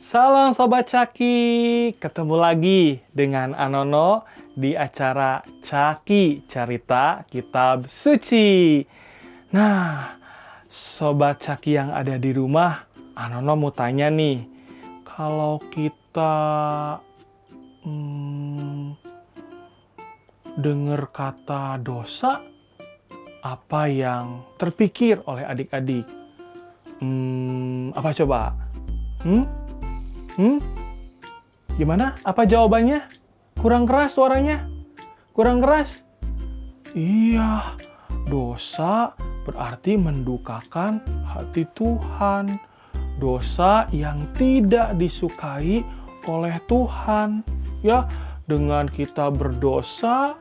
Salam Sobat Caki, ketemu lagi dengan Anono di acara Caki Carita Kitab Suci. Nah, Sobat Caki yang ada di rumah, Anono mau tanya nih, kalau kita dengar kata dosa, apa yang terpikir oleh adik-adik? Apa coba? Gimana? Apa jawabannya? Kurang keras suaranya? Kurang keras? Iya, dosa berarti mendukakan hati Tuhan. Dosa yang tidak disukai oleh Tuhan. Ya, dengan kita berdosa,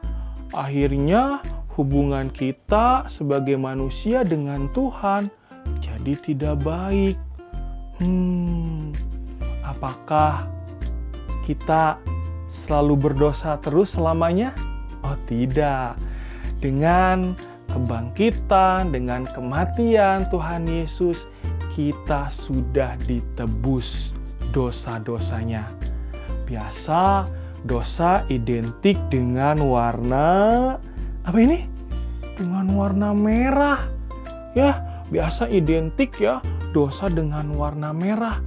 akhirnya hubungan kita sebagai manusia dengan Tuhan jadi tidak baik. Apakah kita selalu berdosa terus selamanya? Oh tidak. Dengan kebangkitan, dengan kematian Tuhan Yesus, kita sudah ditebus dosa-dosanya. Biasa dosa identik dengan warna apa ini? Dengan warna merah. Ya, biasa identik ya dosa dengan warna merah.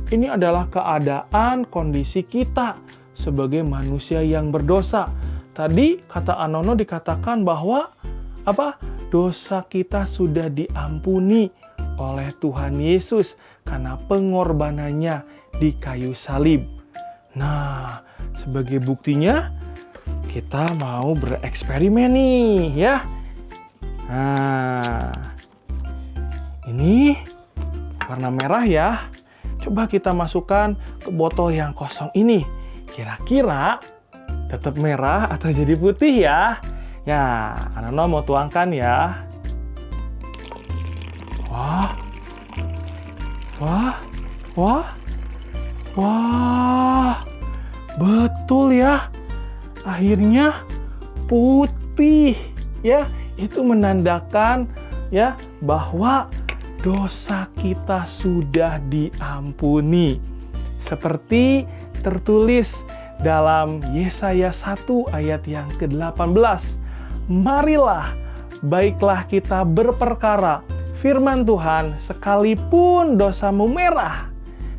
Ini adalah keadaan kondisi kita sebagai manusia yang berdosa. Tadi kata Anono dikatakan bahwa dosa kita sudah diampuni oleh Tuhan Yesus karena pengorbanannya di kayu salib. Nah, sebagai buktinya kita mau bereksperimen nih ya. Nah, ini warna merah ya. Coba kita masukkan ke botol yang kosong ini. Kira-kira tetap merah atau jadi putih ya? Ya, Anono mau tuangkan ya. Wah. Betul ya. Akhirnya putih ya. Itu menandakan ya bahwa dosa kita sudah diampuni. Seperti tertulis dalam Yesaya 1 ayat yang ke-18. Marilah, baiklah kita berperkara firman Tuhan, sekalipun dosamu merah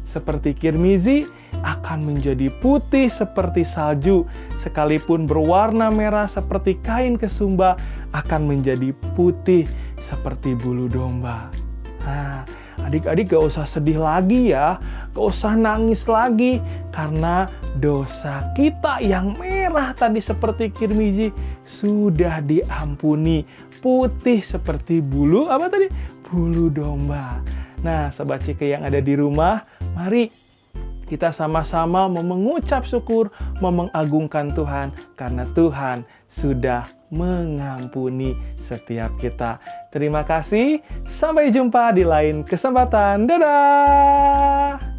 seperti kirmizi, akan menjadi putih seperti salju. Sekalipun berwarna merah seperti kain kesumba, akan menjadi putih seperti bulu domba. Nah, adik-adik gak usah sedih lagi ya, gak usah nangis lagi, karena dosa kita yang merah tadi seperti kirmizi sudah diampuni, putih seperti bulu, bulu domba. Nah, Sobat Ciki yang ada di rumah, mari kita sama-sama mengucap syukur, mengagungkan Tuhan, karena Tuhan sudah mengampuni setiap kita. Terima kasih, sampai jumpa di lain kesempatan. Dadah!